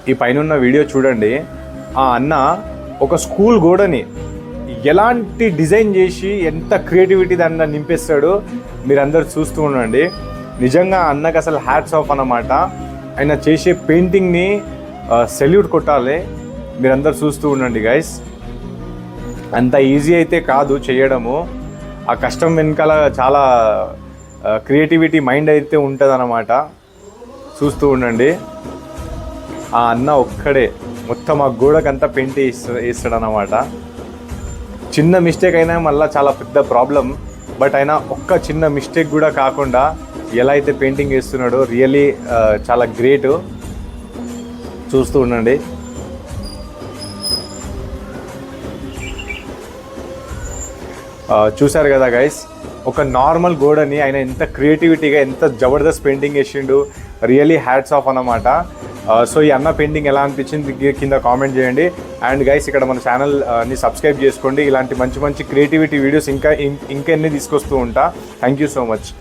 ఈ పైన వీడియో చూడండి. ఆ అన్న ఒక స్కూల్ గోడని ఎలాంటి డిజైన్ చేసి ఎంత క్రియేటివిటీ దాన్ని నింపేస్తాడో మీరందరూ చూస్తూ ఉండండి. నిజంగా అన్నకు అసలు హ్యాట్స్ ఆఫ్ అన్నమాట. ఆయన చేసే పెయింటింగ్ని సెల్యూట్ కొట్టాలి. మీరందరూ చూస్తూ ఉండండి గైస్. అంత ఈజీ అయితే కాదు చేయడము. ఆ కష్టం వెనకాల చాలా క్రియేటివిటీ మైండ్ అయితే ఉంటుంది అన్నమాట. చూస్తూ ఉండండి. ఆ అన్న ఒక్కడే మొత్తం ఆ గోడకంతా పెయింట్ వేస్తాడనమాట. చిన్న మిస్టేక్ అయినా మళ్ళీ చాలా పెద్ద ప్రాబ్లం. బట్ అయినా ఒక్క చిన్న మిస్టేక్ కూడా కాకుండా ఎలా అయితే పెయింటింగ్ వేస్తున్నాడో రియల్లీ చాలా గ్రేట్. చూస్తూ ఉండండి. చూశారు కదా గైస్, ఒక నార్మల్ గోడని ఆయన ఎంత క్రియేటివిటీగా ఎంత జబర్దస్త్ పెయింటింగ్ వేసిండు. రియల్లీ హ్యాట్స్ ఆఫ్ అన్నమాట. సో ఈ అన్న పెయింటింగ్ ఎలా అనిపించింది కింద కామెంట్ చేయండి. అండ్ గైస్, ఇక్కడ మన ఛానల్ని సబ్స్క్రైబ్ చేసుకోండి. ఇలాంటి మంచి మంచి క్రియేటివిటీ వీడియోస్ ఇంకా ఎన్ని తీసుకొస్తూ ఉంటా. Thank you so much.